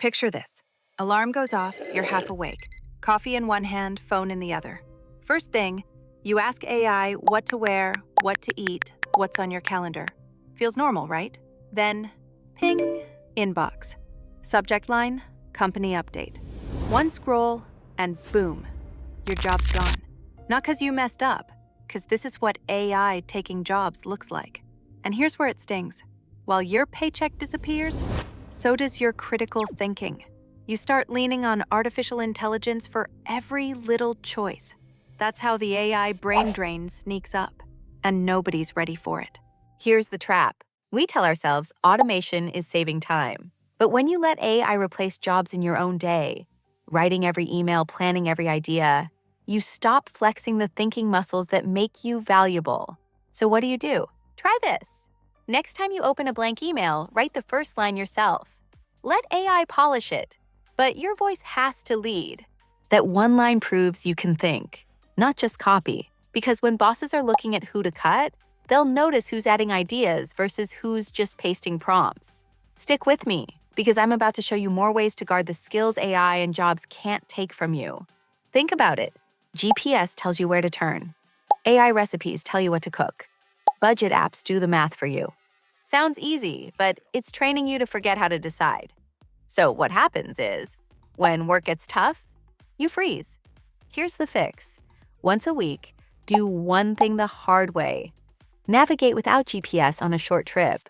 Picture this. Alarm goes off, you're half awake. Coffee in one hand, phone in the other. First thing, you ask AI what to wear, what to eat, what's on your calendar. Feels normal, right? Then, ping, inbox. Subject line, company update. One scroll, and boom, your job's gone. Not because you messed up, because this is what AI taking jobs looks like. And here's where it stings. While your paycheck disappears, so does your critical thinking. You start leaning on artificial intelligence for every little choice. That's how the AI brain drain sneaks up, and nobody's ready for it. Here's the trap. We tell ourselves automation is saving time. But when you let AI replace jobs in your own day, writing every email, planning every idea, you stop flexing the thinking muscles that make you valuable. So what do? Try this. Next time you open a blank email, write the first line yourself. Let AI polish it, but your voice has to lead. That one line proves you can think, not just copy. Because when bosses are looking at who to cut, they'll notice who's adding ideas versus who's just pasting prompts. Stick with me, because I'm about to show you more ways to guard the skills AI and jobs can't take from you. Think about it. GPS tells you where to turn. AI recipes tell you what to cook. Budget apps do the math for you. Sounds easy, but it's training you to forget how to decide. So what happens is, when work gets tough, you freeze. Here's the fix. Once a week, do one thing the hard way. Navigate without GPS on a short trip.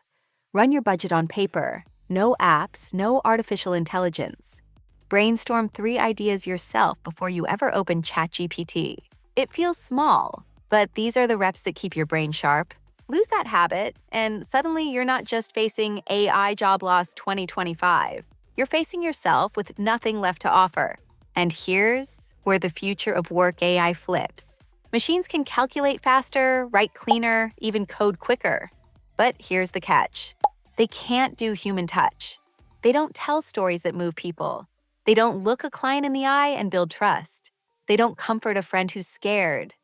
Run your budget on paper. No apps, no artificial intelligence. Brainstorm 3 ideas yourself before you ever open ChatGPT. It feels small, but these are the reps that keep your brain sharp. Lose that habit, and suddenly you're not just facing AI job loss 2025. You're facing yourself with nothing left to offer. And here's where the future of work AI flips. Machines can calculate faster, write cleaner, even code quicker. But here's the catch. They can't do human touch. They don't tell stories that move people. They don't look a client in the eye and build trust. They don't comfort a friend who's scared.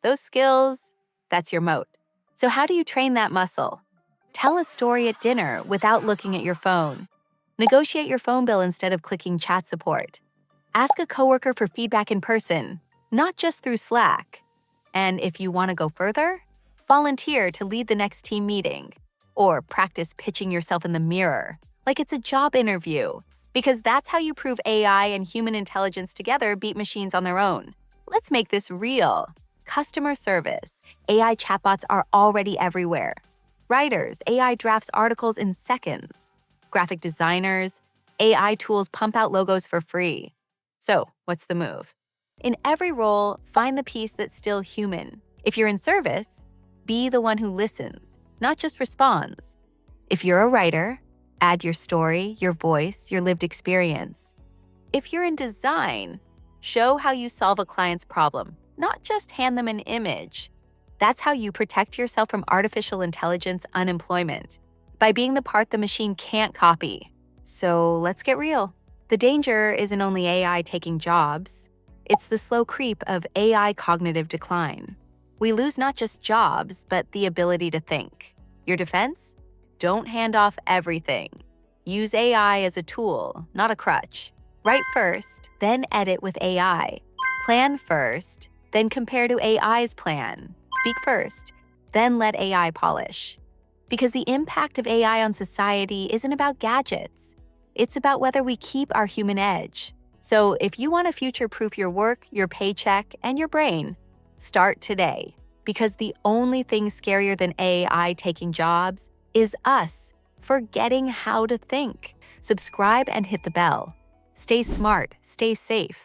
Those skills, that's your moat. So how do you train that muscle? Tell a story at dinner without looking at your phone. Negotiate your phone bill instead of clicking chat support. Ask a coworker for feedback in person, not just through Slack. And if you want to go further, volunteer to lead the next team meeting. Or practice pitching yourself in the mirror, like it's a job interview. Because that's how you prove AI and human intelligence together beat machines on their own. Let's make this real. Customer service. AI chatbots are already everywhere. Writers, AI drafts articles in seconds. Graphic designers, AI tools pump out logos for free. So, what's the move? In every role, find the piece that's still human. If you're in service, be the one who listens, not just responds. If you're a writer, add your story, your voice, your lived experience. If you're in design, show how you solve a client's problem, not just hand them an image. That's how you protect yourself from artificial intelligence unemployment, by being the part the machine can't copy. So let's get real. The danger isn't only AI taking jobs, it's the slow creep of AI cognitive decline. We lose not just jobs, but the ability to think. Your defense? Don't hand off everything. Use AI as a tool, not a crutch. Write first, then edit with AI. Plan first, then compare to AI's plan. Speak first, then let AI polish. Because the impact of AI on society isn't about gadgets. It's about whether we keep our human edge. So if you want to future-proof your work, your paycheck, and your brain, start today. Because the only thing scarier than AI taking jobs is us forgetting how to think. Subscribe and hit the bell. Stay smart, stay safe,